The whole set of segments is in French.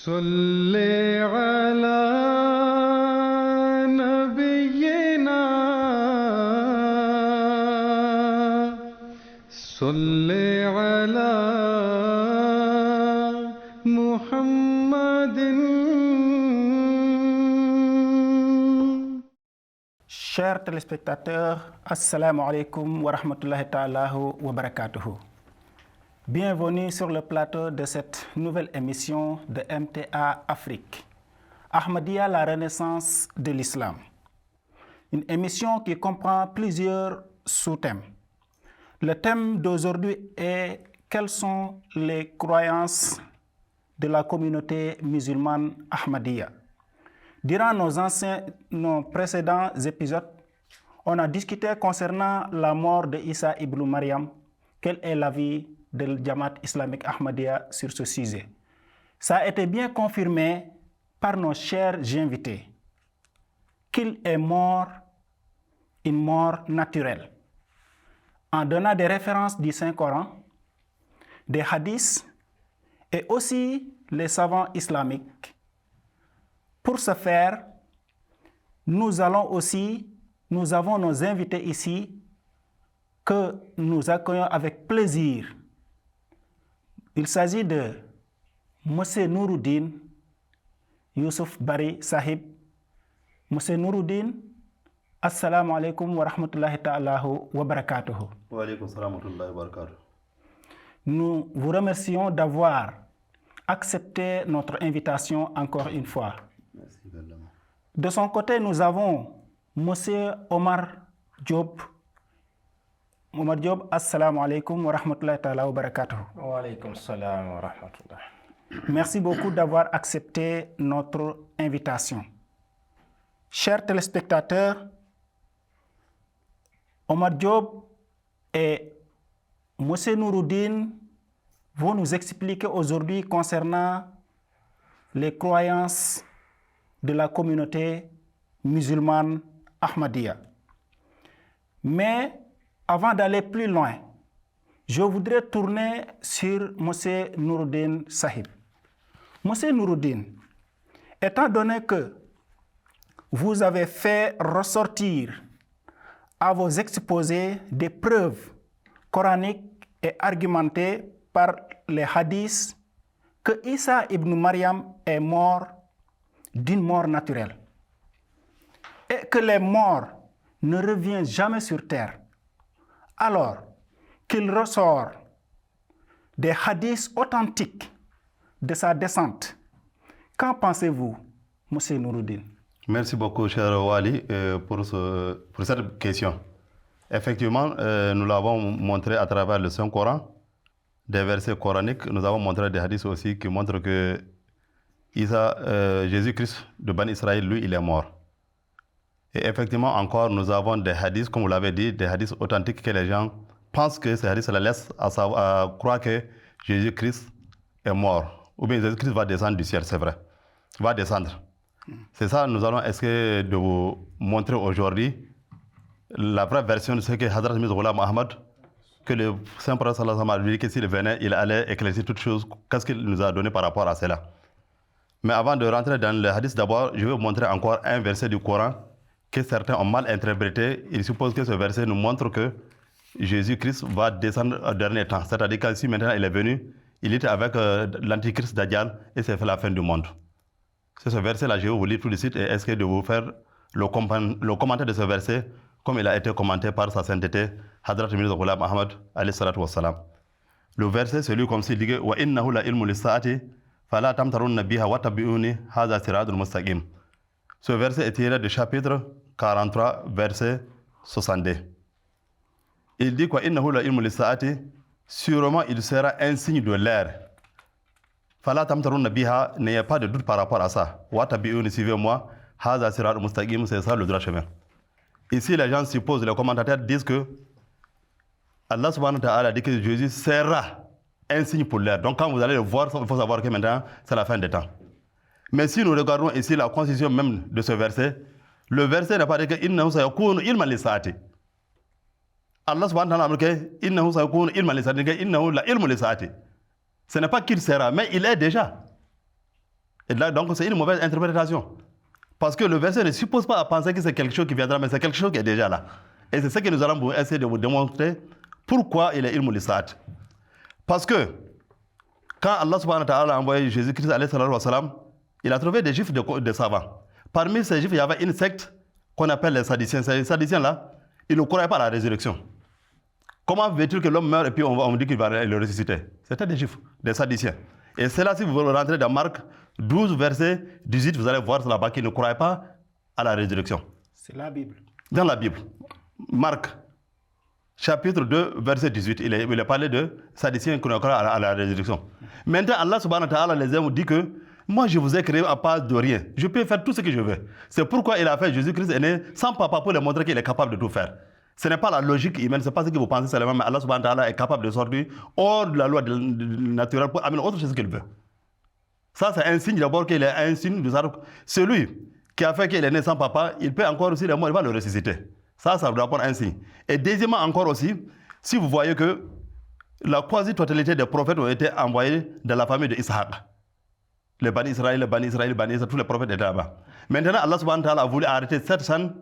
صل على نبينا صل على محمد. Chers téléspectateurs, assalamu alaikum wa rahmatullahi ta'ala wa barakatuhu. Bienvenue sur le plateau de cette nouvelle émission de MTA Afrique. Ahmadiyya, la renaissance de l'islam. Une émission qui comprend plusieurs sous-thèmes. Le thème d'aujourd'hui est quelles sont les croyances de la communauté musulmane Ahmadiyya. Durant nos précédents épisodes, on a discuté concernant la mort de Issa ibn Maryam. Quel est l'avis de Jamaat islamique Ahmadiyya sur ce sujet? Ça a été bien confirmé par nos chers invités qu'il est mort une mort naturelle, en donnant des références du Saint-Coran, des hadiths et aussi les savants islamiques. Pour ce faire, nous avons nos invités ici que nous accueillons avec plaisir. Il s'agit de M. Nouruddin Youssouf Bari Sahib. M. Nouruddin, assalamu alaikum wa rahmatullahi ta'ala wa barakatuhu. Wa alaikum salam wa rahmatullahi wa barakatuhu. Nous vous remercions d'avoir accepté notre invitation encore une fois. Merci également. De son côté, nous avons M. Omar Diop. Omar Diop, assalamu alaikum wa rahmatullahi ta'ala wa barakatuhu. Wa alaikum salam wa rahmatullah. Merci beaucoup d'avoir accepté notre invitation. Chers téléspectateurs, Omar Diop et M. Nouruddin vont nous expliquer aujourd'hui concernant les croyances de la communauté musulmane Ahmadiyya. Mais avant d'aller plus loin, je voudrais tourner sur M. Nouruddin Sahib. M. Nouruddin, étant donné que vous avez fait ressortir à vos exposés des preuves coraniques et argumentées par les hadiths que Issa ibn Maryam est mort d'une mort naturelle et que les morts ne reviennent jamais sur terre, alors qu'il ressort des hadiths authentiques de sa descente. Qu'en pensez-vous, M. Nouruddin? Merci beaucoup, cher Wali, pour cette question. Effectivement, nous l'avons montré à travers le Saint-Coran, des versets coraniques. Nous avons montré des hadiths aussi qui montrent que Jésus-Christ de Bani Israël, lui, il est mort. Et effectivement, encore, nous avons des hadiths, comme vous l'avez dit, des hadiths authentiques que les gens pensent que ces hadiths la laissent à croire que Jésus-Christ est mort. Ou bien Jésus-Christ va descendre du ciel, c'est vrai. Il va descendre. C'est ça, nous allons essayer de vous montrer aujourd'hui la vraie version de ce que Hazrat Mirza Ghulam Ahmad, que le Saint-Prophète sallallahu alayhi wa sallam a dit que s'il venait, il allait éclaircir toutes choses. Qu'est-ce qu'il nous a donné par rapport à cela? Mais avant de rentrer dans le hadith, d'abord, je vais vous montrer encore un verset du Coran que certains ont mal interprété. Ils supposent que ce verset nous montre que Jésus-Christ va descendre au dernier temps. C'est-à-dire que si maintenant il est venu, il était avec l'antichrist Dajjal et c'est fait la fin du monde. C'est ce verset-là, je vais vous lire tout de suite et essayer de vous faire le commentaire de ce verset comme il a été commenté par sa sainteté, Hadrat Mirza Ghulam Ahmad alayhi salatu wassalam. Le verset, c'est lui comme s'il dit wa innahu la ilmu lis-saati fala tamtarunna biha wa tabi'uni hadha siratul mustaqim. Ce verset est tiré du chapitre 43, verset 62. Il dit quoi innahu la ilmu lis-saati, sûrement il sera un signe de l'ère. Fala tamtarunna biha, n'ayez pas de doute par rapport à ça. Wa tabi'uni, suivez-moi, hadha siratul mustaqim, c'est ça le droit chemin. Ici, les gens supposent, les commentateurs disent que Allah subhanahu wa ta'ala dit que Jésus sera un signe pour l'ère. Donc quand vous allez le voir, il faut savoir que maintenant, c'est la fin des temps. Mais si nous regardons ici la constitution même de ce verset, le verset n'a pas dit que innahu sayakunu ilman lis-saati. Allah subhanahu wa ta'ala a dit que innahu sayakunu ilman lis-saati, innahu la ilmu lis-saati. Ce n'est pas qu'il sera, mais il est déjà. Et là, donc, c'est une mauvaise interprétation. Parce que le verset ne suppose pas à penser que c'est quelque chose qui viendra, mais c'est quelque chose qui est déjà là. Et c'est ce que nous allons essayer de vous démontrer pourquoi il est ilmul isa'at. Parce que quand Allah subhanahu wa ta'ala a envoyé Jésus-Christ alayhi salam, il a trouvé des juifs de savants. Parmi ces juifs, il y avait une secte qu'on appelle les sadduciens. Ces sadduciens-là, ils ne croyaient pas à la résurrection. Comment veut-il que l'homme meurt et puis on dit qu'il va le ressusciter? C'était des juifs, des sadduciens. Et c'est là, si vous rentrez dans Marc 12, verset 18, vous allez voir là-bas qu'ils ne croyaient pas à la résurrection. C'est la Bible. Dans la Bible, Marc, chapitre 2, verset 18, il est parlé de sadduciens qui ne croient à la résurrection. Maintenant, Allah subhanahu wa ta'ala les aime dit que moi, je vous ai créé à part de rien. Je peux faire tout ce que je veux. C'est pourquoi il a fait Jésus-Christ est né sans papa pour lui montrer qu'il est capable de tout faire. Ce n'est pas la logique humaine, ce n'est pas ce que vous pensez seulement, mais Allah subhanahu wa ta'ala est capable de sortir hors de la loi naturelle pour amener autre chose qu'il veut. Ça, c'est un signe d'abord qu'il est un signe de ça. Celui qui a fait qu'il est né sans papa, il peut encore aussi, il va le ressusciter. Ça doit être un signe. Et deuxièmement, encore aussi, si vous voyez que la quasi-totalité des prophètes ont été envoyés dans la famille de Ishaq. Les Bani Israël, tous les prophètes étaient là-bas. Maintenant, Allah subhanahu wa ta'ala a voulu arrêter cette chaîne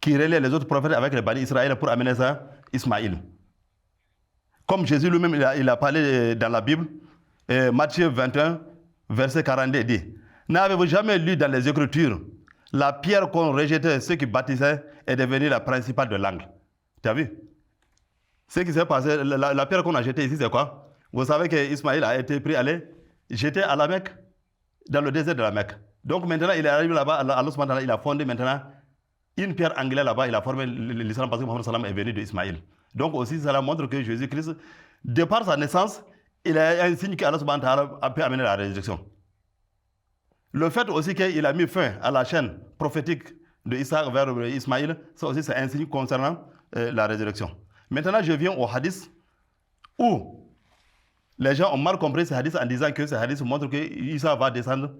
qui relaie les autres prophètes avec les Bani Israël pour amener ça Ismaïl. Comme Jésus lui-même, il a parlé dans la Bible, Matthieu 21, verset 42 dit: n'avez-vous jamais lu dans les Écritures, la pierre qu'on rejetait, ceux qui bâtissaient, est devenue la principale de l'angle? Tu as vu? Ce qui s'est passé, la pierre qu'on a jetée ici, c'est quoi? Vous savez qu'Ismaïl a été pris, jeté à la Mecque, dans le désert de la Mecque. Donc maintenant, il est arrivé là-bas, Allah subhanahu wa ta'ala, il a fondé maintenant une pierre angulaire là-bas, il a formé l'islam parce que Mohammed sallam est venu d'Ismaïl. Donc aussi, cela montre que Jésus-Christ, de par sa naissance, il a un signe qu'Allah subhanahu wa ta'ala a pu amener la résurrection. Le fait aussi qu'il a mis fin à la chaîne prophétique de Isaac vers Ismaïl, ça aussi c'est un signe concernant la résurrection. Maintenant, je viens au hadith où les gens ont mal compris ce hadith en disant que ce hadith montre que Isa va descendre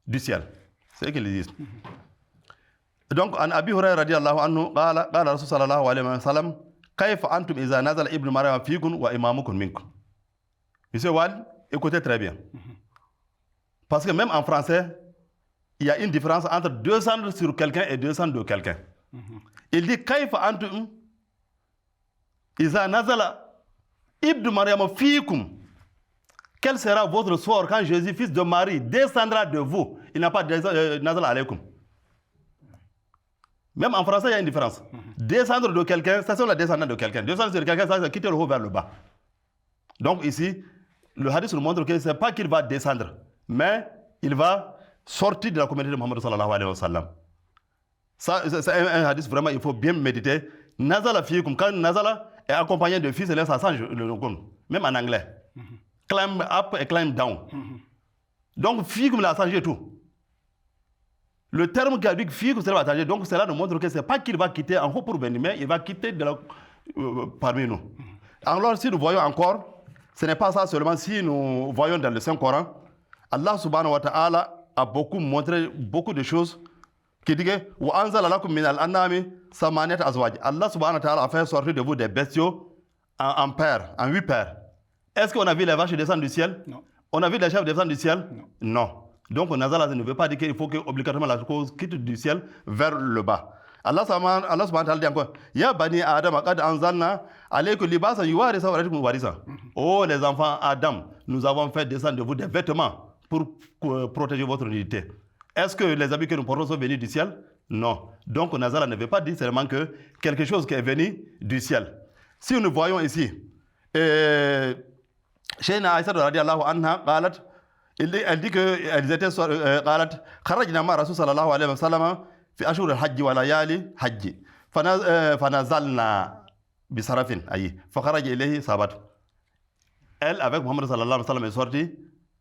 du ciel. C'est ce qu'ils disent. Donc, en Abi Hurayrah radiyallahu anhu, qala Rasul sallallahu alayhi wa sallam, kayfa antum iza nazala ibn Maryam fikum wa imamukum minkum. Monsieur Wal, écoutez très bien. Parce que même en français, il y a une différence entre descendre sur quelqu'un et descendre de quelqu'un. Il dit kayfa antum iza nazala ibn Maryam fikum. Quel sera votre sort quand Jésus, fils de Marie, descendra de vous? Il n'a pas nazala alaykum. Même en français, il y a une différence. Descendre de quelqu'un, ça c'est la descendance de quelqu'un. Descendre sur quelqu'un, ça c'est quitter le haut vers le bas. Donc ici, le hadith nous montre que ce n'est pas qu'il va descendre, mais il va sortir de la communauté de Muhammad sallallahu alayhi wa sallam. Ça, c'est un hadith vraiment, il faut bien méditer. Nazala fiikum, quand Nazala est accompagné de fils, ça change le compte, même en anglais. Climb up et climb down. Donc, fiikum, il a changé tout. Le terme qui a dit fiikum, c'est va changer. Donc, cela nous montre que ce n'est pas qu'il va quitter en haut pour venir, mais il va quitter parmi nous. Alors, si nous voyons encore, ce n'est pas ça seulement. Si nous voyons dans le Saint-Coran, Allah subhanahu wa ta'ala a beaucoup montré beaucoup de choses qui dit que wa anzala lakum min al-an'ami samaniyat azwaj. Allah subhanahu wa ta'ala a fait sortir de vous des bestiaux en paires, en 8 paires. Est-ce qu'on a vu les vaches descendre du ciel? Non. On a vu les chèvres descendre du ciel? Non. Non. Donc Nazala ne veut pas dire qu'il faut que obligatoirement la chose quitte du ciel vers le bas. Allah subhanahu wa ta'ala dit encore: Ya bani Adam qad anzalna alaykum libasan yuwarisa wa lakum warisa. Oh les enfants Adam, nous avons fait descendre de vous des vêtements pour protéger votre nudité. Est-ce que les habits que nous portons sont venus du ciel? Non. Donc Nazala ne veut pas dire seulement que quelque chose qui est venu du ciel. Si nous voyons ici, Shayna Aïssa radiyallahu anha qalat, elle dit qu'elles étaient qalat kharajna ma Rasul sallallahu alayhi wa sallam fi ashhur al-hajj wa layali hajj fanazalna bi sarafin ayi fa kharaja ilayhi sahabat. Elle avec Muhammad sallallahu alayhi wa sallam est sortie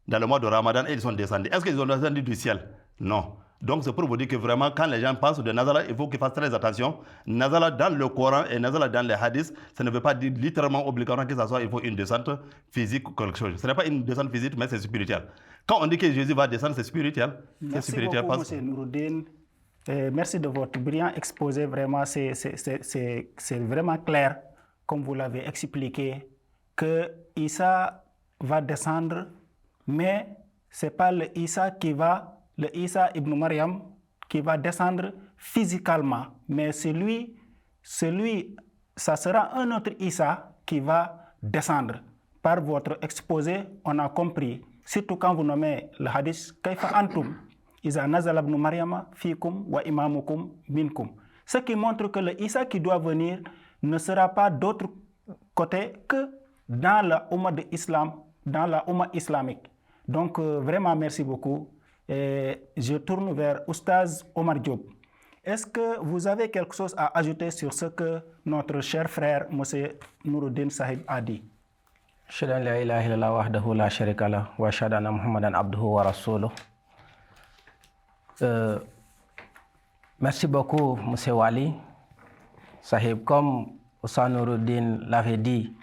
dans le mois de Ramadan et ils sont descendus. Est-ce qu'ils ont descendu du ciel? Non. Donc c'est pour vous dire que vraiment quand les gens pensent de Nazala, il faut qu'ils fassent très attention. Nazala dans le Coran et Nazala dans les hadiths, ça ne veut pas dire littéralement obligatoirement que ça soit il faut une descente physique ou quelque chose. Ce n'est pas une descente physique mais c'est spirituel. Quand on dit que Jésus va descendre, c'est spirituel. Merci spirituel beaucoup, M. Nouroudine. Merci de votre brillant exposé. Vraiment, c'est vraiment clair, comme vous l'avez expliqué, que Isa va descendre, mais c'est pas le Isa ibn Maryam qui va descendre physiquement, mais ça sera un autre Isa qui va descendre. Par votre exposé, on a compris, surtout quand vous nommez le hadith Kaifa antum iza nazala ibn Maryama fikum wa imamukum minkum. Ce qui montre que le Isa qui doit venir ne sera pas d'autre côté que dans la Oumma de l'Islam, dans la Oumma islamique. Donc vraiment merci beaucoup. Et je tourne vers Oustaz Omar Diop. Est-ce que vous avez quelque chose à ajouter sur ce que notre cher frère M. Nouruddin Sahib a dit? Ashhadu an la ilaha illallah wahdahu la sharika lahu wa ashhadu anna Muhammadan abduhu wa rasuluh. Merci beaucoup, M. Wali Sahib. Comme Oustaz Nouruddin l'avait dit,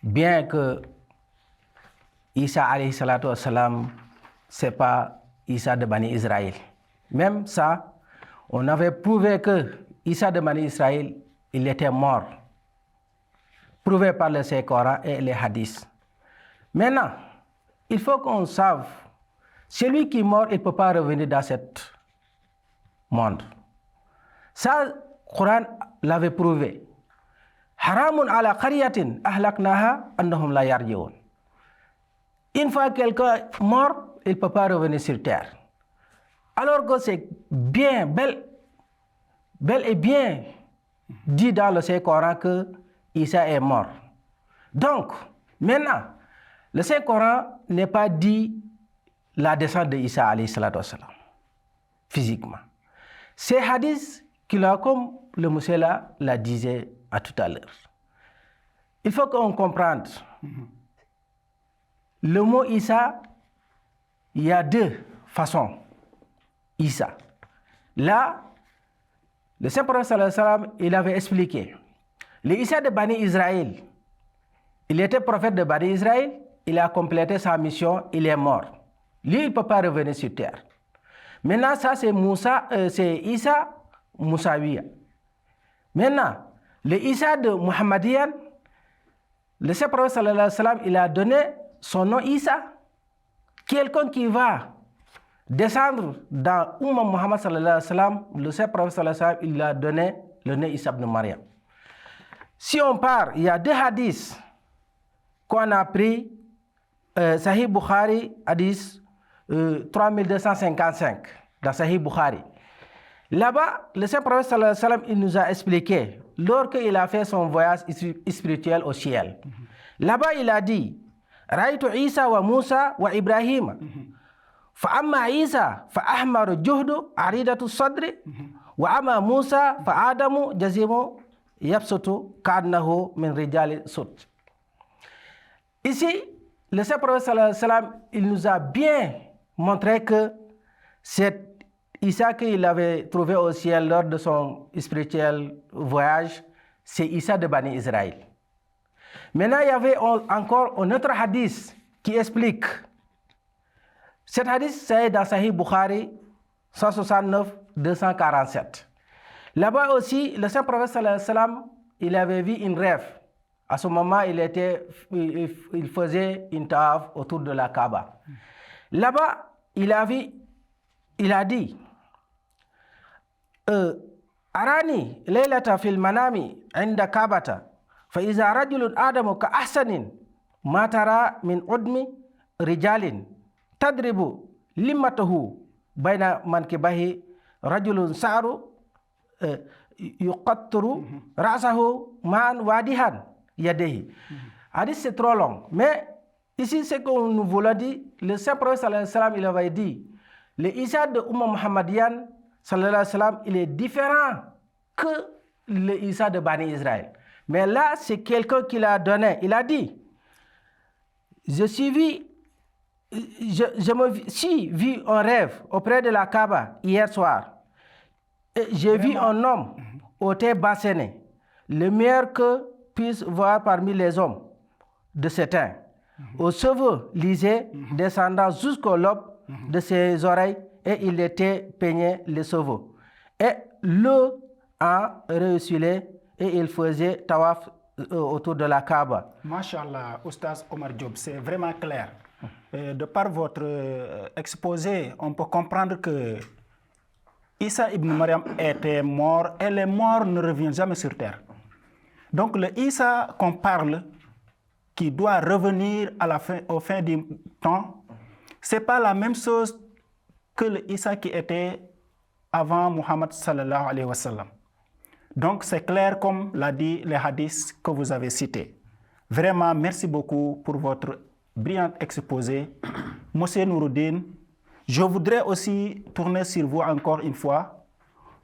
bien que Isa alayhi salatu wassalam, c'est pas Isa de Bani Israël. Même ça, on avait prouvé que Isa de Bani Israël, il était mort. Prouvé par le Saint-Coran et les hadiths. Maintenant, il faut qu'on sache, celui qui est mort, il ne peut pas revenir dans ce monde. Ça, le Coran l'avait prouvé. Haramun ala qaryatin ahlaknaha annahum la yarji'un. Une fois quelqu'un est mort, il ne peut pas revenir sur terre. Alors que c'est bien, bel et bien dit dans le Saint-Coran que Isa est mort. Donc, maintenant, le Saint-Coran n'est pas dit la descente de Isa alayhi salatu wassalam, physiquement. C'est hadith qu'il a, comme le monsieur là l'a disait à tout à l'heure. Il faut qu'on comprenne. Le mot Isa, il y a deux façons. Isa. Là, le Saint-Prophète sallallahu alayhi wa sallam, il avait expliqué. Le Isa de Bani Israël, il était prophète de Bani Israël, il a complété sa mission, il est mort. Lui, il ne peut pas revenir sur terre. Maintenant, ça c'est Isa Moussawiya. Maintenant, le Isa de Muhammadiyan, le Saint-Prophète sallallahu alayhi wa sallam, il a donné son nom Isa. Quelqu'un qui va descendre dans Oumma Muhammad sallallahu alayhi wa sallam, le Saint-Prophète sallallahu alayhi wa sallam, il a donné le nom Isa ibn Maryam. Si on part, il y a deux hadiths qu'on a pris, Sahih Bukhari, hadith 3255, dans Sahih Bukhari. Là-bas, le Saint-Prophète sallallahu alayhi wa sallam, il nous a expliqué, lorsqu'il a fait son voyage spirituel au ciel. Là-bas, il a dit, Raïtu Isa wa Musa wa Ibrahim. Fa amma Isa fa ahmaru juhdu aridatu sadri wa amma Musa fa adamu jazimu yabsutu kadnahu min rijali sut. Ici, le Saint-Prophète sallallahu alayhi wa sallam, il nous a bien montré que cet Isa qu'il avait trouvé au ciel lors de son spirituel voyage, c'est Isa de Bani Israël. Maintenant, il y avait encore un autre hadith qui explique. Cet hadith, c'est dans Sahih Bukhari 169-247. Là-bas aussi, le Saint-Prophète sallallahu alayhi wa sallam, il avait vu une rêve. À ce moment, il faisait une tawaf autour de la Kaaba. Là-bas, il a dit, Arani laylata fil manami inda Kaabata fa iza rajulun adamu ka ahsanin ma tara min udmi rijalin tadribu limmatahu bayna mankibahi rajulun sa'ru yuqatturu ra'sahu ma'an wadihan yadehi. Hadith, c'est trop long. Mais ici, c'est qu'on nous vous l'a dit, le Saint-Prophète sallallahu alayhi wa sallam, il avait dit, le Isa de Oumma Muhammadiyan sallallahu alayhi wa sallam, il est différent que le Isa de Bani Israël. Mais là, c'est quelqu'un qui l'a donné. Il a dit, je me suis vu un rêve auprès de la Kaaba hier soir. J'ai vu un homme au thé basséné, le meilleur que puisse voir parmi les hommes de ce temps, aux cheveux lisés descendant jusqu'au lobe de ses oreilles, et il était peigné les cheveux. Et l'eau a reculé et il faisait tawaf autour de la Kaaba. Masha'Allah, Oustaz Omar Diop, c'est vraiment clair. De par votre exposé, on peut comprendre que Isa ibn Maryam était mort et les morts ne reviennent jamais sur terre. Donc le Isa qu'on parle, qui doit revenir au fin du temps, ce n'est pas la même chose que le Isa qui était avant Muhammad sallallahu alayhi wa sallam. Donc c'est clair comme l'a dit les hadiths que vous avez cités. Vraiment, merci beaucoup pour votre brillant exposé. Monsieur Nouruddin, je voudrais aussi tourner sur vous encore une fois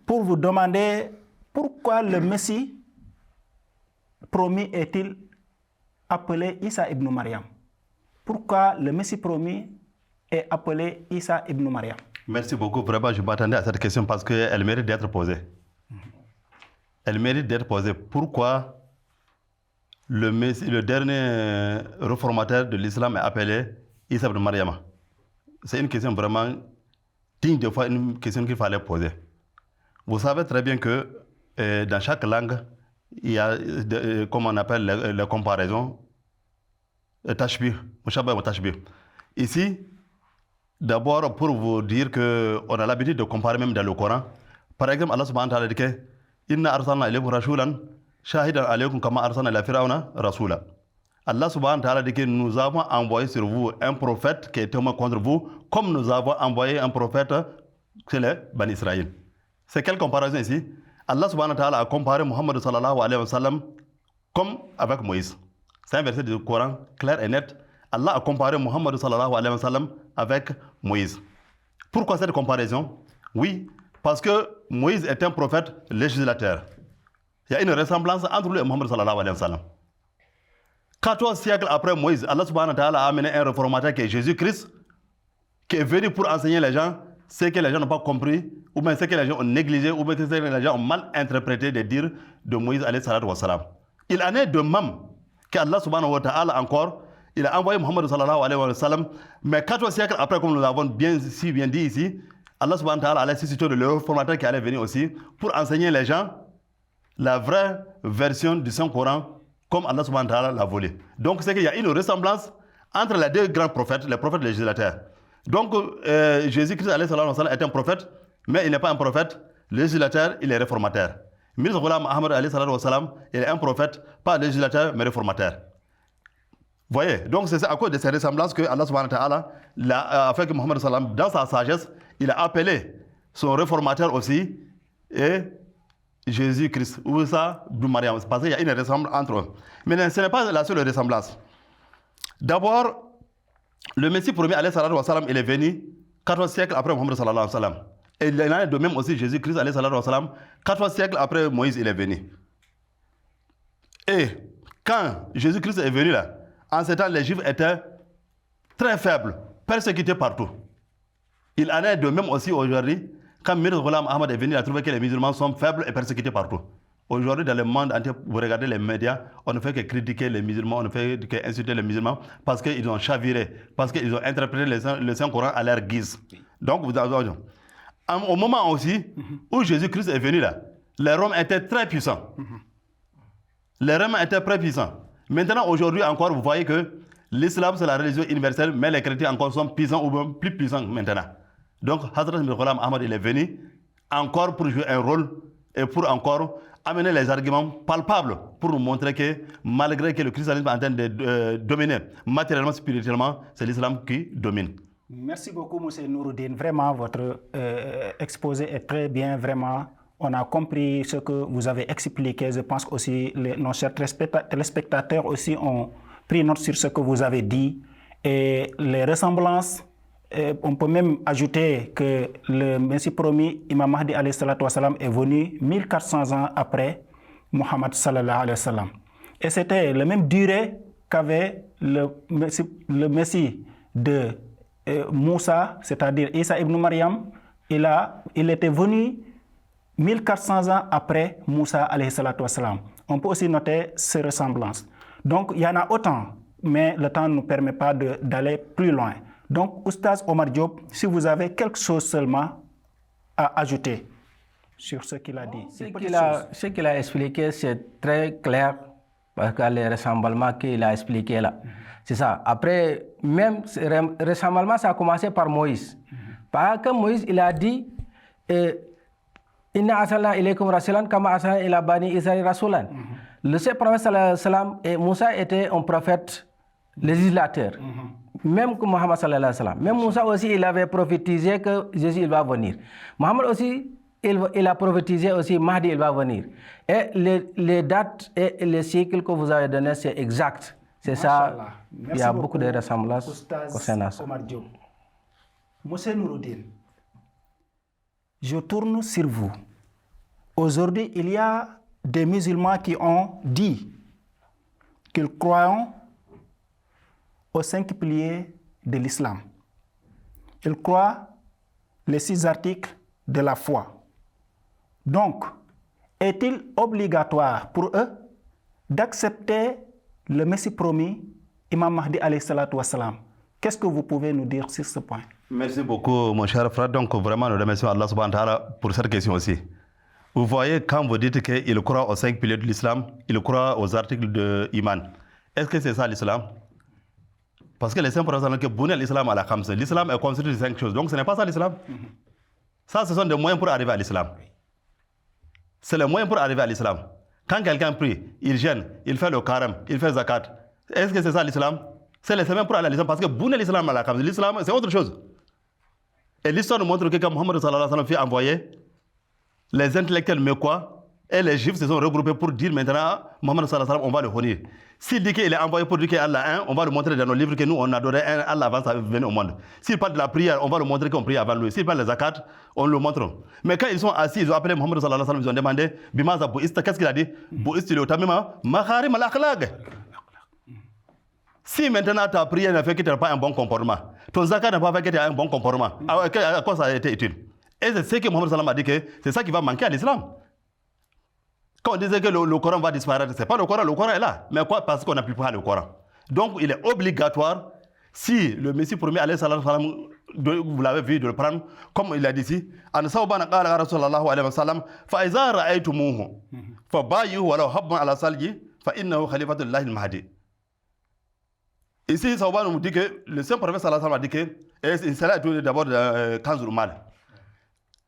pour vous demander pourquoi le Messie promis est-il appelé Isa ibn Maryam? Pourquoi le Messie promis est appelé Isa ibn Maryam? Merci beaucoup. Vraiment, je m'attendais à cette question parce qu'elle mérite d'être posée. Elle mérite d'être posée. Pourquoi le dernier réformateur de l'islam est appelé Isa ibn Maryam? C'est une question vraiment digne de fois, une question qu'il fallait poser. Vous savez très bien que dans chaque langue, il y a, comme on appelle les comparaisons, tashbih, mushabah ou tashbih. Ici, d'abord pour vous dire qu'on a l'habitude de comparer même dans le Coran. Par exemple, Allah subhanahu wa ta'ala dit que Inna arsalna ilaykum rasulan shahidan alaykum kama arsalna ila fir'auna rasula. Allah subhanahu wa ta'ala dit que nous avons envoyé sur vous un prophète qui est témoin contre vous, comme nous avons envoyé un prophète chez les Bani Israël. C'est quelle comparaison ici? Allah subhanahu wa ta'ala a comparé Muhammad sallallahu alayhi wa sallam comme avec Moïse. C'est un verset du Coran clair et net. Allah a comparé Muhammad sallallahu alayhi wa sallam avec Moïse. Pourquoi cette comparaison? Oui, parce que Moïse est un prophète législateur. Il y a une ressemblance entre lui et Muhammad sallallahu alayhi wa sallam. 14 siècles après Moïse, Allah subhanahu wa ta'ala a amené un réformateur qui est Jésus-Christ, qui est venu pour enseigner les gens ce que les gens n'ont pas compris, ou bien ce que les gens ont négligé, ou bien ce que les gens ont mal interprété des dires de Moïse alayhi salatu wa salam. Il en est de même qu'Allah subhanahu wa ta'ala encore, il a envoyé Muhammad sallallahu alayhi wa sallam, mais 14 siècles après, comme nous l'avons bien dit ici, Allah subhanahu wa ta'ala allait susciter le réformateur qui allait venir aussi pour enseigner les gens la vraie version du Saint-Coran comme Allah subhanahu wa ta'ala l'a voulu. Donc c'est qu'il y a une ressemblance entre les deux grands prophètes, les prophètes législateurs. Donc Jésus-Christ alayhi sallam est un prophète, mais il n'est pas un prophète législateur, il est réformateur. Mirza Ghulam Ahmad alayhi sallam, il est un prophète, pas législateur, mais réformateur. Vous voyez, donc c'est à cause de ces ressemblances que Allah subhanahu wa ta'ala a fait que Muhammad sallam, dans sa sagesse, il a appelé son réformateur aussi et Jésus-Christ, ou ça, de Mariam, parce qu'il y a une ressemblance entre eux. Mais ce n'est pas la seule ressemblance. D'abord, le Messie promis, alayhi salatu wa salam, il est venu 14 siècles après Muhammad sallallahu alayhi wa sallam. Et il en est de même aussi Jésus-Christ, alayhi salatu wa salam, 14 siècles après Moïse, il est venu. Et quand Jésus-Christ est venu là, en ce temps, les Juifs étaient très faibles, persécutés partout. Il en est de même aussi aujourd'hui. Quand Mirza Ghulam Ahmad est venu, il a trouvé que les musulmans sont faibles et persécutés partout. Aujourd'hui, dans le monde entier, vous regardez les médias, on ne fait que critiquer les musulmans, on ne fait que insulter les musulmans parce qu'ils ont chaviré, parce qu'ils ont interprété le Saint-Coran à leur guise. Donc, vous avez au moment aussi où Jésus-Christ est venu là, les Romains étaient très puissants. Les Romains étaient très puissants. Maintenant, aujourd'hui encore, vous voyez que l'islam, c'est la religion universelle, mais les chrétiens encore sont puissants ou même plus puissants maintenant. Donc, Hazrat Mirza Ghulam Ahmad, il est venu encore pour jouer un rôle et pour encore amener les arguments palpables pour nous montrer que malgré que le christianisme est en train de dominer matériellement, spirituellement, c'est l'islam qui domine. Merci beaucoup, M. Nouruddin. Vraiment, votre exposé est très bien, vraiment. On a compris ce que vous avez expliqué. Je pense aussi nos chers téléspectateurs aussi ont pris note sur ce que vous avez dit. Et les ressemblances, on peut même ajouter que le Messie promis, Imam Mahdi alayhi salatu wa salam, est venu 1400 ans après Muhammad sallallahu alayhi wa sallam. Et c'était la même durée qu'avait le Messie de Moussa, c'est-à-dire Isa ibn Maryam. Il était venu 1400 ans après Moussa alayhi salatu wa salam. On peut aussi noter ces ressemblances. Donc il y en a autant, mais le temps ne nous permet pas d'aller plus loin. Donc, Oustaz Omar Diop, si vous avez quelque chose seulement à ajouter sur ce qu'il a dit. Ce qu'il a expliqué, c'est très clair Parce que les rassemblements qu'il a expliqués là, c'est ça. Après, même rassemblement, ça a commencé par Moïse. Parce que Moïse, il a dit Inna arsalna ilaykum rasulan kama arsalna ila bani Israël rasulan. Le Saint prophète sallallahu alayhi wa sallam et Moussa était un prophète législateur. Même que Mohammed sallallahu alayhi wa sallam. Même Moussa aussi, il avait prophétisé que Jésus il va venir. Mohammed aussi, il a prophétisé aussi Mahdi il va venir. Et les dates et les cycles que vous avez donnés, c'est exact. C'est ça. Il y a beaucoup de ressemblances concernant ça. Monsieur Nouroudine, je tourne sur vous. Aujourd'hui, il y a des musulmans qui ont dit qu'ils croient aux 5 piliers de l'islam. Ils croient les 6 articles de la foi. Donc, est-il obligatoire pour eux d'accepter le Messie promis, Imam Mahdi alayhi salatu wassalam? Qu'est-ce que vous pouvez nous dire sur ce point? Merci beaucoup, mon cher frère. Donc, vraiment, nous remercions Allah subhanahu wa ta'ala pour cette question aussi. Vous voyez, quand vous dites qu'il croit aux 5 piliers de l'islam, il croit aux articles de Iman. Est-ce que c'est ça l'islam? Parce que les saints prophètes que Bouni l'islam à la Khamsa, l'islam est constitué de 5 choses. Donc, ce n'est pas ça l'islam. Ça, ce sont des moyens pour arriver à l'islam. C'est le moyen pour arriver à l'islam. Quand quelqu'un prie, il gêne, il fait le karam, il fait zakat. Est-ce que c'est ça l'islam? C'est le chemin pour aller à l'islam. Parce que Bouni l'islam à la Khamsa, l'islam, c'est autre chose. Et l'histoire nous montre que quand Mohammed sallallahu alayhi wa sallam fut envoyé, les intellectuels mécois et les juifs se sont regroupés pour dire maintenant, Mohammed sallallahu alayhi wa sallam, on va le honir. S'il dit qu'il est envoyé pour dire qu'Allah est un, on va le montrer dans nos livres que nous, on adorait un Allah avant sa venue au monde. S'il parle de la prière, on va le montrer qu'on prie avant lui. S'il parle de zakat, on le montre. Mais quand ils sont assis, ils ont appelé Mohammed sallallahu alayhi wa sallam, ils ont demandé, Bimaza Bouista, qu'est-ce qu'il a dit? Bouista, le tamima, maharim al-akhlaq. Si maintenant ta prière n'a fait que tu n'as pas un bon comportement, ton zakat n'a pas fait que tu as un bon comportement, à quoi ça a été utile? Et c'est ce que Mohammed sallam a dit que c'est ça qui va manquer à l'islam. Quand on disait que le Coran va disparaître, ce n'est pas le Coran est là. Mais quoi? Parce qu'on n'applique pas le Coran. Donc il est obligatoire, si le Messie premier, alayhi sallam, vous l'avez vu, de le prendre, comme il a dit ici, an sawbana qala Rasulullah alayhi wa sallam, fa iza ra'aytumuhu fa bayyuhu wa law habban ala salji fa innahu khalifatullahi al-mahdi. Ici, Sauban nous dit que le Saint prophète sallallahu alayhi wa sallam a dit que, et cela est d'abord Kanzul Mal.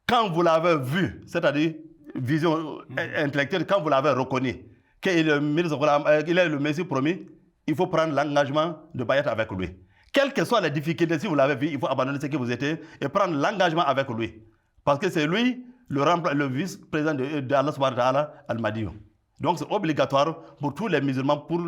Quand vous l'avez vu, c'est-à-dire vision intellectuelle, quand vous l'avez reconnu, qu'il est le Messie promis, il faut prendre l'engagement de bayat avec lui. Quelles que soient les difficultés, si vous l'avez vu, il faut abandonner ce que vous étiez et prendre l'engagement avec lui. Parce que c'est lui le vice-président de Allah subhanahu wa ta'ala al-Mahdi. Donc c'est obligatoire pour tous les musulmans pour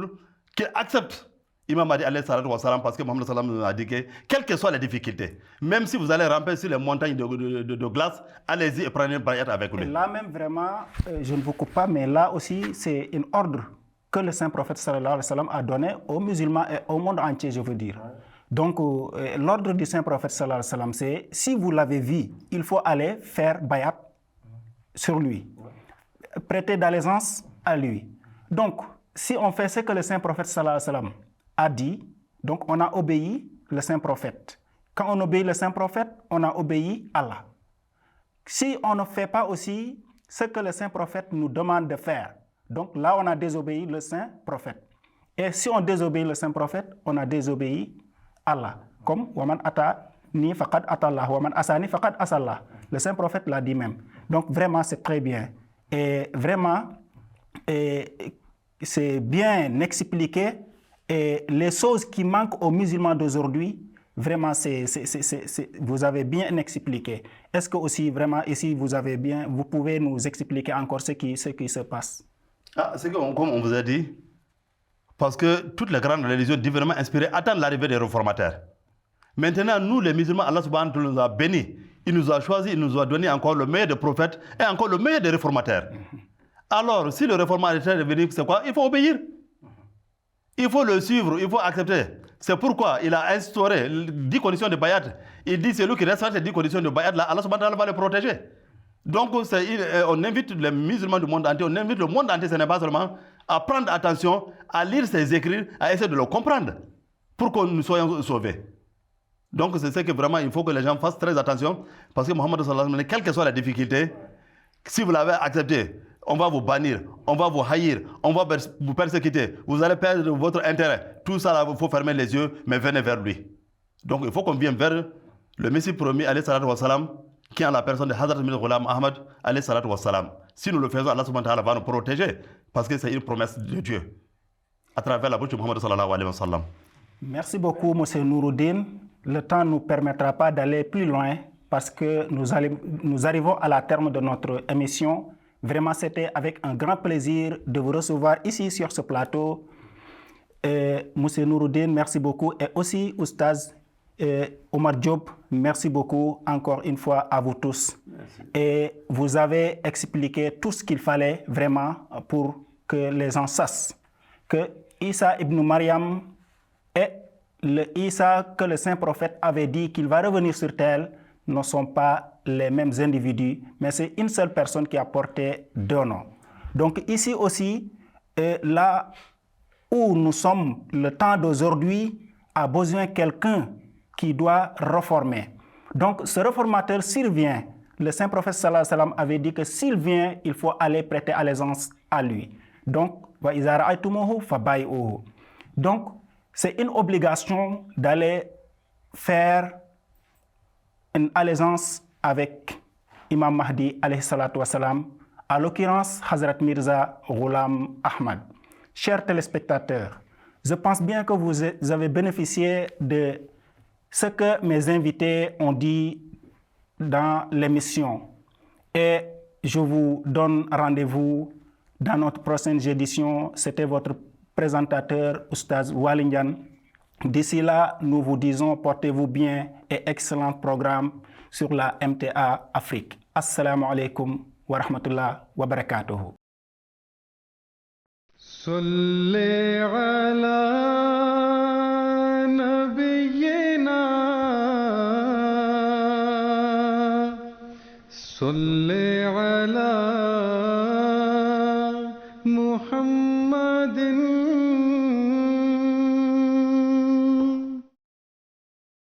qu'ils acceptent Imam Mahdi alayhi salatu wa salam, parce que Mohammed sallam a dit que quelles que soient les difficultés, même si vous allez ramper sur les montagnes de glace, allez-y et prenez une bayat avec lui. Et là même vraiment, je ne vous coupe pas, mais là aussi c'est un ordre que le Saint prophète sallallahu alayhi wa sallam a donné aux musulmans et au monde entier, je veux dire. Donc l'ordre du Saint prophète sallallahu alayhi wa sallam, c'est si vous l'avez vu, il faut aller faire bayat sur lui, prêter d'allégeance à lui. Donc si on fait ce que le Saint prophète sallallahu alayhi wa sallam a dit, donc on a obéi le Saint prophète. Quand on obéit le Saint prophète, on a obéi Allah. Si on ne fait pas aussi ce que le Saint prophète nous demande de faire, donc là on a désobéi le Saint prophète. Et si on désobéit le Saint prophète, on a désobéi Allah. Comme Waman ata ni faqad atallah, Waman asani faqad asallah. Le Saint prophète l'a dit même. Donc vraiment c'est très bien. Et vraiment, c'est bien expliqué. Et les choses qui manquent aux musulmans d'aujourd'hui, vraiment, vous avez bien expliqué. Est-ce que aussi, vraiment, ici, vous pouvez nous expliquer encore ce qui se passe? C'est comme on vous a dit, parce que toutes les grandes religions différemment inspirées attendent l'arrivée des réformateurs. Maintenant, nous, les musulmans, Allah subhanahu wa ta'ala nous a bénis. Il nous a choisis, il nous a donné encore le meilleur des prophètes et encore le meilleur des réformateurs. Alors, si le réformateur est venu, c'est quoi? Il faut obéir. Il faut le suivre, il faut accepter. C'est pourquoi il a instauré 10 conditions de bayat. Il dit c'est lui qui respecte les 10 conditions de bayat, là, Allah subhanahu wa ta'ala va le protéger. Donc on invite les musulmans du monde entier, on invite le monde entier, ce n'est pas seulement à prendre attention, à lire ses écrits, à essayer de le comprendre pour que nous soyons sauvés. Donc c'est ce que vraiment il faut que les gens fassent très attention, parce que Mohammed sallallahu alayhi wa sallam, quelle que soit la difficulté, si vous l'avez accepté, on va vous bannir, on va vous haïr, on va vous persécuter, vous allez perdre votre intérêt. Tout ça, il faut fermer les yeux, mais venez vers lui. Donc il faut qu'on vienne vers le Messie promis, alayhi salatu wa salam, qui est en la personne de Hazrat Mir Ghulam Ahmad, alayhi salatu wa salam. Si nous le faisons, Allah subhanahu wa ta'ala va nous protéger, parce que c'est une promesse de Dieu, à travers la bouche de Muhammad sallallahu alayhi wa sallam. Merci beaucoup, M. Nouroudine. Le temps ne nous permettra pas d'aller plus loin, parce que nous arrivons à la terme de notre émission. Vraiment, c'était avec un grand plaisir de vous recevoir ici sur ce plateau. Monsieur Nouroudine, merci beaucoup. Et aussi, Oustaz Omar Diop, merci beaucoup encore une fois à vous tous. Merci. Et vous avez expliqué tout ce qu'il fallait vraiment pour que les gens sachent que Isa ibn Maryam et le Isa que le saint prophète avait dit qu'il va revenir sur terre ne sont pas les mêmes individus, mais c'est une seule personne qui a porté deux noms. Donc ici aussi, là où nous sommes, le temps d'aujourd'hui a besoin de quelqu'un qui doit reformer. Donc ce réformateur, s'il vient, le saint prophète sallallahu alayhi wa sallam avait dit que s'il vient, il faut aller prêter allégeance à lui. Donc, donc c'est une obligation d'aller faire une allégeance avec Imam Mahdi alayhi salatu wassalam, à l'occurrence Hazrat Mirza Ghulam Ahmad. Chers téléspectateurs, je pense bien que vous avez bénéficié de ce que mes invités ont dit dans l'émission. Et je vous donne rendez-vous dans notre prochaine édition. C'était votre présentateur, Oustaz Walindian. D'ici là, nous vous disons portez-vous bien et excellent programme sur la MTA Afrique. Assalamu alaikum wa rahmatullah wa barakatuhu. Salli ala nabiyyina, salli ala Muhammadin